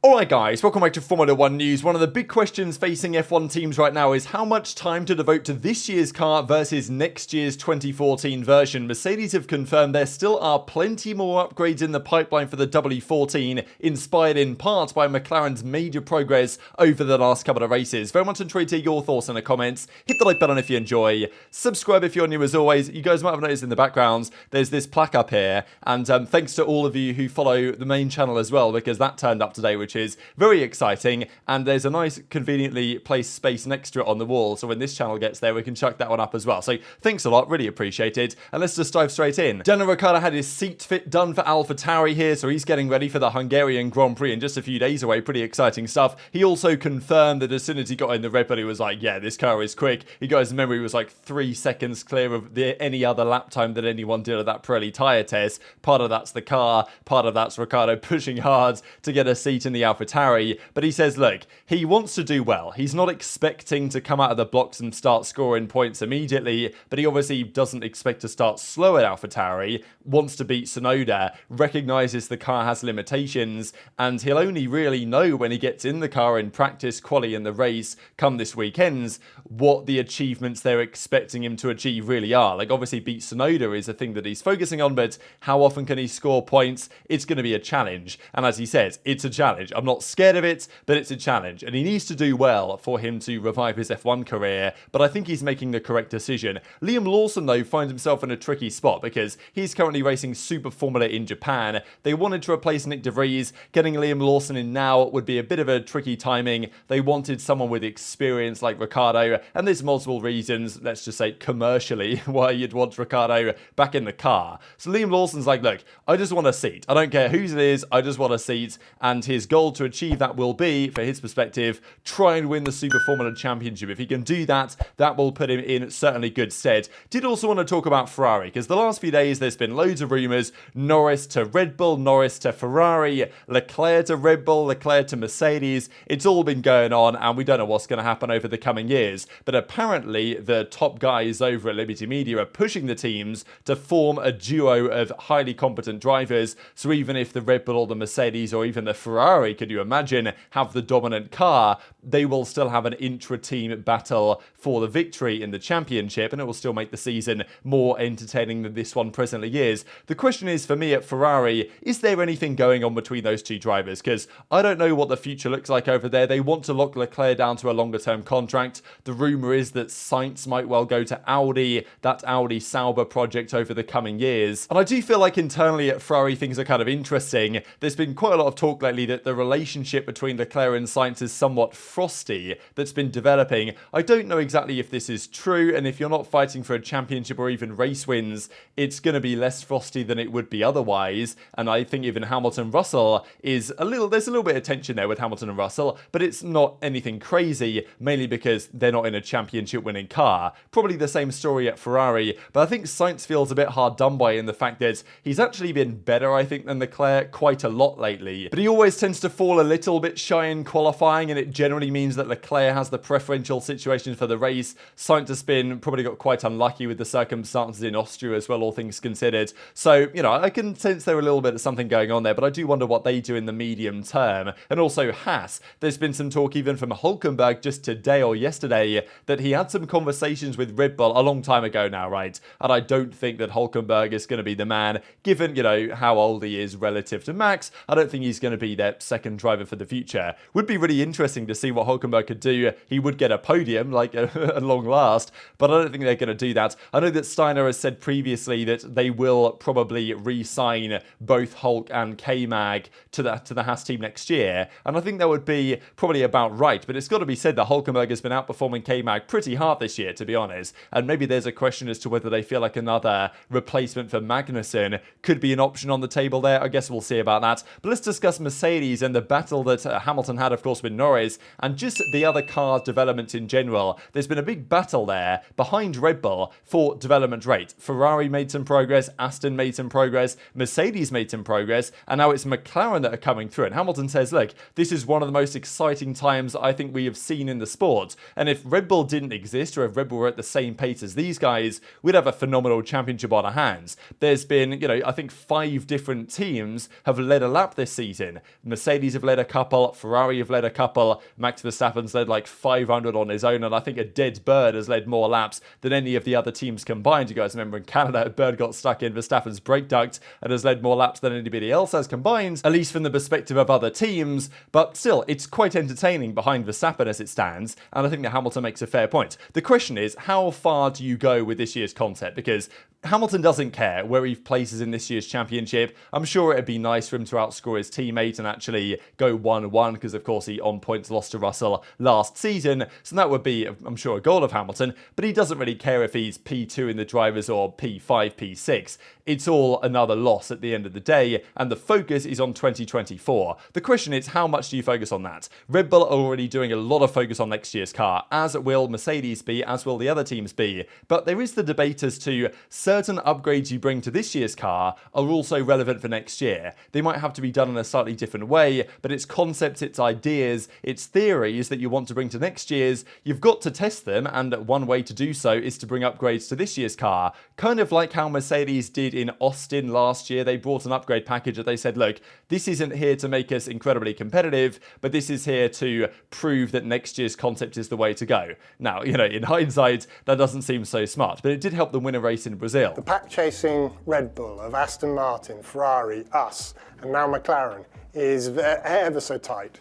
Alright guys, welcome back to Formula 1 News. One of the big questions facing F1 teams right now is how much time to devote to this year's car versus next year's 2014 version. Mercedes have confirmed there still are plenty more upgrades in the pipeline for the W14, inspired in part by McLaren's major progress over the last couple of races. Very much enjoyed to hear your thoughts in the comments. Hit the like button if you enjoy. Subscribe if you're new as always. You guys might have noticed in the background, there's this plaque up here. And thanks to all of you who follow the main channel as well, because that turned up today, which is very exciting, and there's a nice conveniently placed space next to it on the wall, so when this channel gets there we can chuck that one up as well. So thanks a lot, really appreciate it, and let's just dive straight in. Daniel Ricciardo had his seat fit done for Alfa Tauri here, so he's getting ready for the Hungarian Grand Prix in just a few days away. Pretty exciting stuff. He also confirmed that as soon as he got in the Red Bull, he was like, yeah, this car is quick. He got his memory was like 3 seconds clear of any other lap time that anyone did at that Pirelli tyre test. Part of that's the car, part of that's Ricciardo pushing hard to get a seat in the Alfa Tauri. But he says, look, he wants to do well. He's not expecting to come out of the blocks and start scoring points immediately, but he obviously doesn't expect to start slow at Alfa Tauri, wants to beat Tsunoda, recognises the car has limitations, and he'll only really know when he gets in the car in practice, quali and the race come this weekend, what the achievements they're expecting him to achieve really are. Like, obviously beat Tsunoda is a thing that he's focusing on, but how often can he score points? It's going to be a challenge. And as he says, it's a challenge. I'm not scared of it, but it's a challenge, and he needs to do well for him to revive his F1 career, but I think he's making the correct decision. Liam Lawson, though, finds himself in a tricky spot because he's currently racing Super Formula in Japan. They wanted to replace Nick de Vries. Getting Liam Lawson in now would be a bit of a tricky timing. They wanted someone with experience like Ricciardo, and there's multiple reasons, let's just say commercially, why you'd want Ricciardo back in the car. So Liam Lawson's like, look, I just want a seat. I don't care whose it is, I just want a seat, and his goal to achieve that will be, for his perspective, try and win the Super Formula Championship. If he can do that, that will put him in certainly good stead. Did also want to talk about Ferrari, because the last few days there's been loads of rumours. Norris to Red Bull, Norris to Ferrari, Leclerc to Red Bull, Leclerc to Mercedes. It's all been going on, and we don't know what's going to happen over the coming years. But apparently the top guys over at Liberty Media are pushing the teams to form a duo of highly competent drivers. So even if the Red Bull or the Mercedes or even the Ferrari, could you imagine, have the dominant car, they will still have an intra-team battle for the victory in the championship, and it will still make the season more entertaining than this one presently is. The question is, for me at Ferrari, is there anything going on between those two drivers? Because I don't know what the future looks like over there. They want to lock Leclerc down to a longer-term contract. The rumour is that Sainz might well go to Audi, that Audi Sauber project over the coming years. And I do feel like internally at Ferrari things are kind of interesting. There's been quite a lot of talk lately that the relationship between Leclerc and Sainz is somewhat frosty that's been developing. I don't know exactly if this is true, and if you're not fighting for a championship or even race wins, it's going to be less frosty than it would be otherwise. And I think even Hamilton-Russell is there's a little bit of tension there with Hamilton and Russell, but it's not anything crazy, mainly because they're not in a championship winning car. Probably the same story at Ferrari, but I think Sainz feels a bit hard done by in the fact that he's actually been better, I think, than Leclerc quite a lot lately. But he always tends to fall a little bit shy in qualifying, and it generally means that Leclerc has the preferential situation for the race. Sainz has been probably got quite unlucky with the circumstances in Austria as well, all things considered. So, you know, I can sense there a little bit of something going on there, but I do wonder what they do in the medium term. And also Haas, there's been some talk even from Hülkenberg just today or yesterday that he had some conversations with Red Bull a long time ago now, right? And I don't think that Hülkenberg is going to be the man, given, you know, how old he is relative to Max. I don't think he's going to be their second driver for the future. Would be really interesting to see what Hülkenberg could do. He would get a podium, like at long last, but I don't think they're going to do that. I know that Steiner has said previously that they will probably re-sign both Hulk and K-Mag to the Haas team next year, and I think that would be probably about right, but it's got to be said that Hülkenberg has been outperforming K-Mag pretty hard this year, to be honest, and maybe there's a question as to whether they feel like another replacement for Magnussen could be an option on the table there. I guess we'll see about that. But let's discuss Mercedes and the battle that Hamilton had, of course, with Norris, and just the other car development in general. There's been a big battle there behind Red Bull for development rate. Ferrari made some progress, Aston made some progress, Mercedes made some progress, and now it's McLaren that are coming through. And Hamilton says, look, this is one of the most exciting times I think we have seen in the sport. And if Red Bull didn't exist, or if Red Bull were at the same pace as these guys, we'd have a phenomenal championship on our hands. There's been, you know, I think 5 different teams have led a lap this season. Mercedes Mercedes have led a couple, Ferrari have led a couple, Max Verstappen's led like 500 on his own, and I think a dead bird has led more laps than any of the other teams combined. You guys remember in Canada, a bird got stuck in Verstappen's brake duct and has led more laps than anybody else has combined, at least from the perspective of other teams, but still, it's quite entertaining behind Verstappen as it stands, and I think that Hamilton makes a fair point. The question is, how far do you go with this year's concept? Because Hamilton doesn't care where he places in this year's championship. I'm sure it'd be nice for him to outscore his teammate and actually go 1-1, because of course he on points lost to Russell last season, so that would be, I'm sure, a goal of Hamilton, but he doesn't really care if he's P2 in the drivers or P5, P6. It's all another loss at the end of the day, and the focus is on 2024. The question is, how much do you focus on that? Red Bull are already doing a lot of focus on next year's car, as will Mercedes be, as will the other teams be, but there is the debate as to certain upgrades you bring to this year's car are also relevant for next year. They might have to be done in a slightly different way, but it's concepts, it's ideas, it's theories that you want to bring to next year's. You've got to test them, and one way to do so is to bring upgrades to this year's car, kind of like how Mercedes did in Austin last year. They brought an upgrade package that they said, look, this isn't here to make us incredibly competitive, but this is here to prove that next year's concept is the way to go. Now, you know, in hindsight, that doesn't seem so smart, but it did help them win a race in Brazil. The pack-chasing Red Bull of Aston Martin, Ferrari, us, and now McLaren is ever so tight.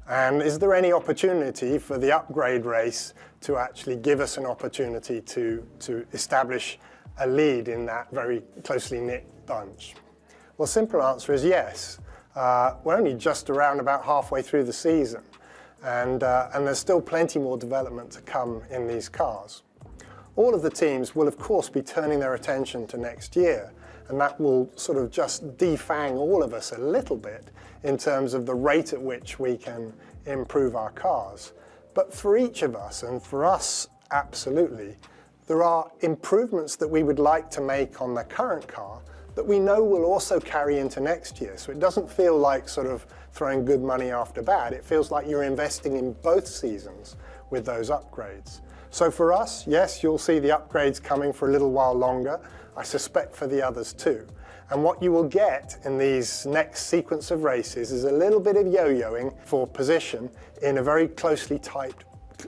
And is there any opportunity for the upgrade race to actually give us an opportunity to establish a lead in that very closely knit bunch? Well, simple answer is yes. We're only just around about halfway through the season, and there's still plenty more development to come in these cars. All of the teams will, of course, be turning their attention to next year, and that will sort of just defang all of us a little bit in terms of the rate at which we can improve our cars. But for each of us, and for us absolutely, there are improvements that we would like to make on the current car that we know will also carry into next year. So it doesn't feel like sort of throwing good money after bad. It feels like you're investing in both seasons with those upgrades. So for us, yes, you'll see the upgrades coming for a little while longer. I suspect for the others too. And what you will get in these next sequence of races is a little bit of yo-yoing for position in a very closely typed,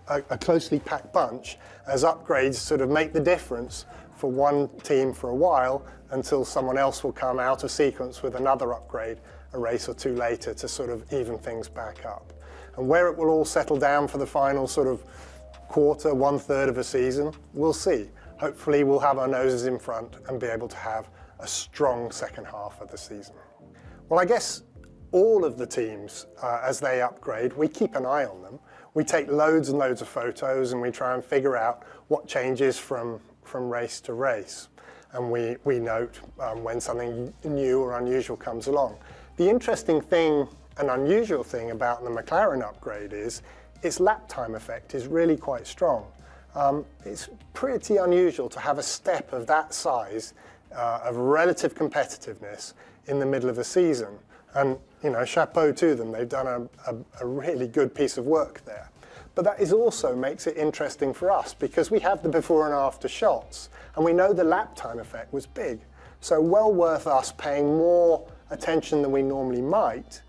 a closely packed bunch, as upgrades sort of make the difference for one team for a while until someone else will come out of sequence with another upgrade a race or two later to sort of even things back up. And where it will all settle down for the final sort of quarter, 1/3 of a season, we'll see. Hopefully we'll have our noses in front and be able to have a strong second half of the season. Well, I guess all of the teams, as they upgrade, we keep an eye on them. We take loads and loads of photos and we try and figure out what changes from race to race. And we note when something new or unusual comes along. The interesting thing, an unusual thing about the McLaren upgrade is its lap time effect is really quite strong. It's pretty unusual to have a step of that size of relative competitiveness in the middle of a season. And, you know, chapeau to them, they've done a really good piece of work there. But that is also makes it interesting for us because we have the before and after shots and we know the lap time effect was big. So well worth us paying more attention than we normally might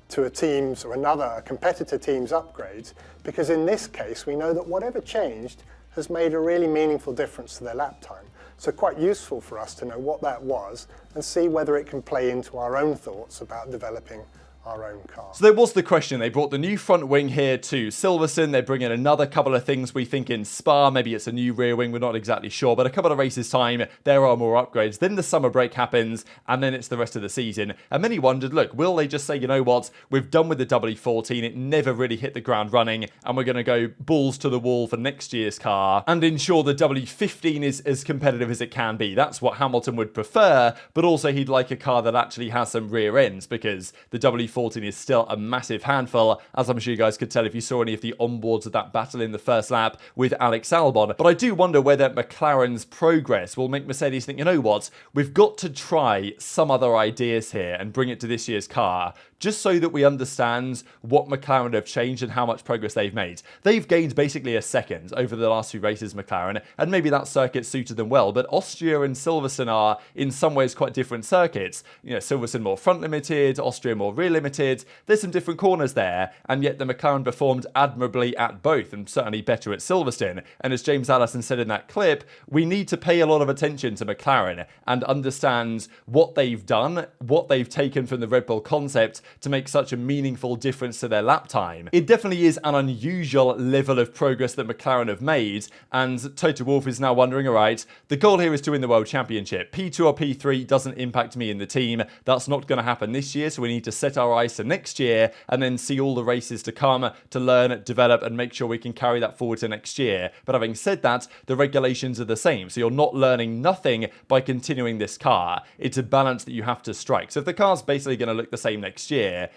to a team's or a competitor team's upgrades, because in this case we know that whatever changed has made a really meaningful difference to their lap time. So quite useful for us to know what that was and see whether it can play into our own thoughts about developing our own car. So there was the question. They brought the new front wing here to Silverstone. They bring in another couple of things we think in Spa. Maybe it's a new rear wing. We're not exactly sure. But a couple of races time, there are more upgrades. Then the summer break happens and then it's the rest of the season. And many wondered, look, will they just say, you know what, we've done with the W14. It never really hit the ground running and we're going to go balls to the wall for next year's car and ensure the W15 is as competitive as it can be. That's what Hamilton would prefer. But also he'd like a car that actually has some rear ends because the W14 is still a massive handful, as I'm sure you guys could tell if you saw any of the onboards of that battle in the first lap with Alex Albon. But I do wonder whether McLaren's progress will make Mercedes think, you know what, we've got to try some other ideas here and bring it to this year's car just so that we understand what McLaren have changed and how much progress they've made. They've gained basically a second over the last few races, McLaren, and maybe that circuit suited them well, but Austria and Silverstone are in some ways quite different circuits. You know, Silverstone more front limited, Austria more rear limited. There's some different corners there, and yet the McLaren performed admirably at both, and certainly better at Silverstone. And as James Allison said in that clip, we need to pay a lot of attention to McLaren and understand what they've done, what they've taken from the Red Bull concept to make such a meaningful difference to their lap time. It definitely is an unusual level of progress that McLaren have made, and Toto Wolff is now wondering, all right, the goal here is to win the World Championship. P2 or P3 doesn't impact me in the team. That's not going to happen this year, so we need to set our eyes to next year and then see all the races to come to learn, develop, and make sure we can carry that forward to next year. But having said that, the regulations are the same, so you're not learning nothing by continuing this car. It's a balance that you have to strike. So if the car's basically going to look the same next year,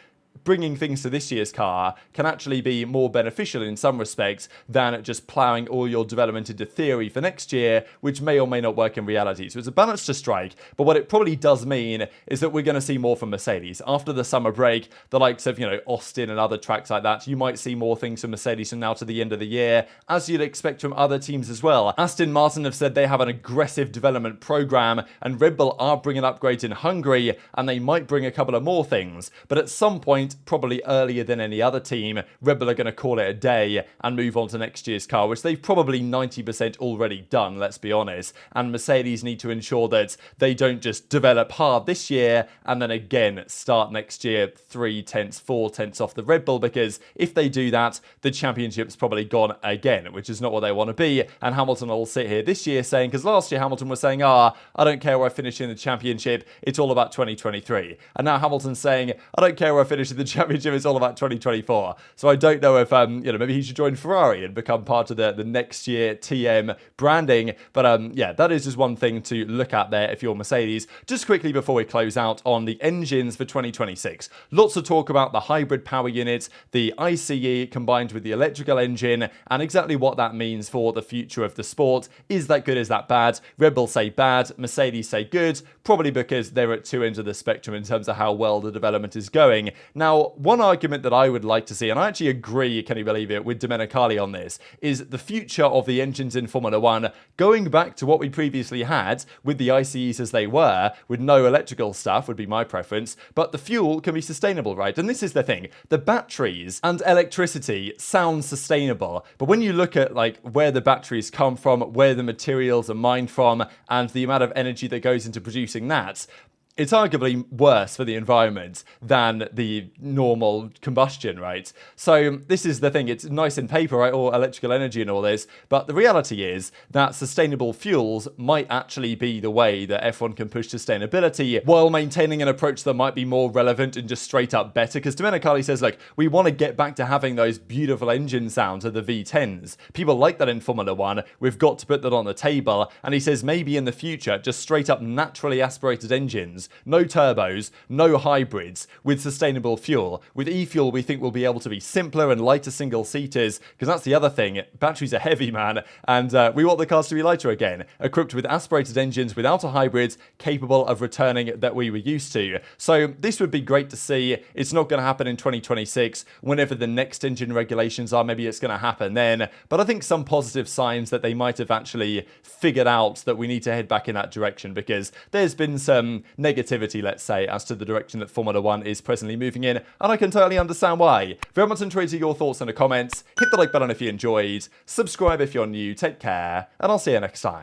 bringing things to this year's car can actually be more beneficial in some respects than just ploughing all your development into theory for next year, which may or may not work in reality. So it's a balance to strike, but what it probably does mean is that we're going to see more from Mercedes. After the summer break, the likes of, Austin and other tracks like that, you might see more things from Mercedes from now to the end of the year, as you'd expect from other teams as well. Aston Martin have said they have an aggressive development program, and Red Bull are bringing upgrades in Hungary, and they might bring a couple of more things, but at some point, probably earlier than any other team, Red Bull are going to call it a day and move on to next year's car, which they've probably 90% already done, let's be honest. And Mercedes need to ensure that they don't just develop hard this year and then again start next year 3/10, 4/10 off the Red Bull, because if they do that, the championship's probably gone again, which is not what they want to be. And Hamilton will sit here this year saying, because last year Hamilton was saying, I don't care where I finish in the championship, it's all about 2023. And now Hamilton's saying, I don't care where I finish in the championship, it's all about 2024. So I don't know if maybe he should join Ferrari and become part of the next year TM branding. But yeah, that is just one thing to look at there if you're Mercedes. Just quickly before we close out on the engines for 2026, lots of talk about the hybrid power unit, the ICE combined with the electrical engine, and exactly what that means for the future of the sport. Is that good? Is that bad? Red Bull say bad, Mercedes say good, probably because they're at two ends of the spectrum in terms of how well the development is going. Now, one argument that I would like to see, and I actually agree, can you believe it, with Domenicali on this, is the future of the engines in Formula 1 going back to what we previously had with the ICEs as they were, with no electrical stuff would be my preference, but the fuel can be sustainable, right? And this is the thing, the batteries and electricity sound sustainable, but when you look at where the batteries come from, where the materials are mined from, and the amount of energy that goes into producing that, it's arguably worse for the environment than the normal combustion, right? So this is the thing, it's nice in paper, right, or electrical energy and all this, but the reality is that sustainable fuels might actually be the way that F1 can push sustainability while maintaining an approach that might be more relevant and just straight up better, because Domenicali says, look, we want to get back to having those beautiful engine sounds of the V10s. People like that in Formula 1, we've got to put that on the table, and he says maybe in the future, just straight up naturally aspirated engines, no turbos, no hybrids, with sustainable fuel. With e-fuel, we think we'll be able to be simpler and lighter single-seaters, because that's the other thing. Batteries are heavy, man, and we want the cars to be lighter again, equipped with aspirated engines without a hybrid, capable of returning that we were used to. So this would be great to see. It's not going to happen in 2026. Whenever the next engine regulations are, maybe it's going to happen then. But I think some positive signs that they might have actually figured out that we need to head back in that direction, because there's been some negativity, let's say, as to the direction that Formula 1 is presently moving in, and I can totally understand why. Very much enjoyed your thoughts in the comments. Hit the like button if you enjoyed, subscribe if you're new, take care, and I'll see you next time.